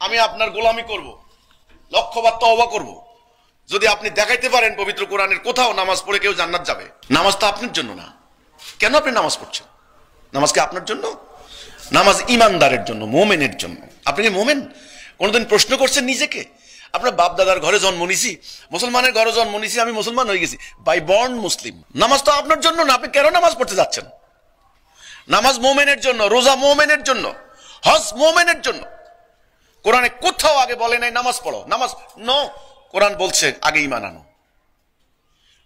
আমি আপনার গোলামি করব, লক্ষ্যবার তওবা করব যদি আপনি দেখাইতে পারেন পবিত্র কোরআনের কোথাও নামাজ পড়ে কেউ জান্নাত যাবে। নামাজ তো আপনার জন্য না। কেন আপনি নামাজ পড়ছেন? নামাজ কি আপনার জন্য? নামাজ ইমানদারের জন্য, মোমেনের জন্য। আপনি কি মোমেন? কোনদিন প্রশ্ন করছেন নিজেকে? আপনার বাপ দাদার ঘরে জন্ম নিছি, মুসলমানের ঘরে জন্ম নিছি, আমি মুসলমান হয়ে গেছি, বাই বর্ন মুসলিম। নামাজ তো আপনার জন্য না, আপনি কেন নামাজ পড়তে যাচ্ছেন? নামাজ মোমেনের জন্য, রোজা মোমেনের জন্য, হজ মোমেনের জন্য। কোরআনে কোথাও আগে বলে নাই নামাজ পড়ো, নামাজ নো। কোরআন বলছে আগে ঈমান আনো।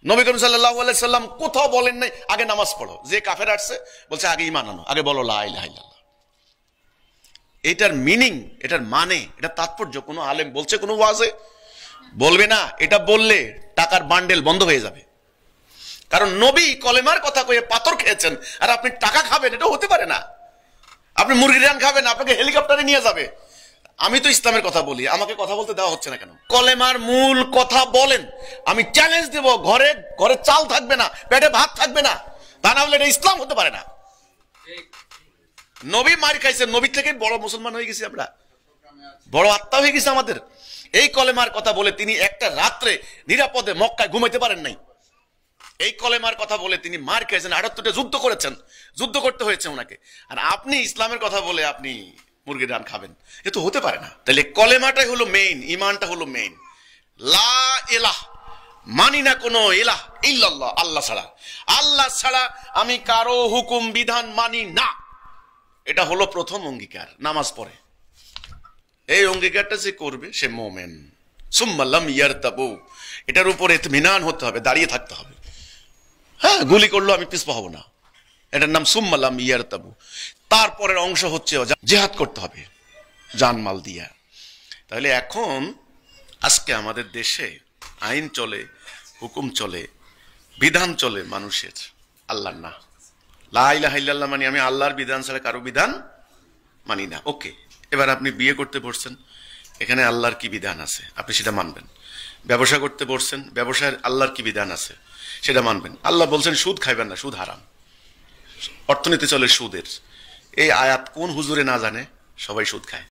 নবী করিম সাল্লাল্লাহু আলাইহি সাল্লাম কোথাও বলেন নাই আগে নামাজ পড়ো। যে কাফের আসছে বলছে আগে ঈমান আনো, আগে বলো লা ইলাহা ইল্লাল্লাহ। এটার মিনিং, এটার মানে, এটা তাৎপর্য কোনো আলেম বলছে কোনো ওয়াজে? বলবে না। এটা বললে টাকার বান্ডেল বন্ধ হয়ে যাবে। কারণ নবী কলেমার কথা কয়ে পাথর খেয়েছেন, আর আপনি টাকা খাবেন, এটা হতে পারে না। আপনি মুরগির রান খাবেন, আপনাকে হেলিকপ্টারে নিয়ে যাবে। আমি তো ইসলামের কথা বলি, আমাকে কথা বলতে দেওয়া হচ্ছে না কেন? কলেমার মূল কথা বলেন। আমি চ্যালেঞ্জ দেব, ঘরে ঘরে চাল থাকবে না, পেটে ভাত থাকবে না, তা না হলে এটা ইসলাম হতে পারে না। নবী মার খাইছে, নবী থেকে বড় মুসলমান হয়ে গেছি আমরা, বড় আত্মা হয়ে গেছে আমাদের। এই কলেমার কথা বলে তিনি একটা রাত্রে নিরাপদে মক্কায় ঘুমাইতে পারেন নাই। এই কলেমার কথা বলে তিনি মার খেয়েছেন, ৭৮টা যুদ্ধ করেছেন, যুদ্ধ করতে হয়েছে ওনাকে। আর আপনি ইসলামের কথা বলে আপনি মুরগির রান খাবেন, এ তো হতে পারে না। তাহলে কলেমাটাই হলো মেইন, ইমানটা হলো মেইন। লা ইলাহ, মানি না কোনো ইলাহ ইল্লাল্লাহ, আল্লাহ ছাড়া। আল্লাহ ছাড়া আমি কারো হুকুম বিধান মানি না। এটা হলো প্রথম অঙ্গীকার নামাজ পড়ে। এই অঙ্গীকারটা যে করবে সে মোমেন। সুম্মা লাম ইয়ারতাবু, এটার উপরে ইতমিনান হতে হবে, দাঁড়িয়ে থাকতে হবে। হ্যাঁ, গুলি করলো আমি পিছপা হব না, এটার নাম সুম্মা লাম ইয়ারতাবু। তারপরের অংশ হচ্ছে জিহাদ করতে হবে জানমাল দিয়া। তাহলে এখন আজকে আমাদের দেশে আইন চলে, হুকুম চলে, বিধান চলে মানুষের, আল্লাহর না। লা ইলাহা ইল্লাল্লাহ মানে আমি আল্লাহর বিধান ছাড়া কারো বিধান মানি না। ওকে, এবার আপনি বিয়ে করতে বসছেন, এখানে আল্লাহর কি বিধান আছে আপনি সেটা মানবেন। ব্যবসা করতে বসছেন, ব্যবসায় আল্লাহর কি বিধান আছে সেটা মানবেন। আল্লাহ বলছেন সুদ খাইবেন না, সুদ হারাম, অর্থনীতি চলে সুদের। এই আয়াত কোন হুজুরে না জানে? সবাই সুদ খায়।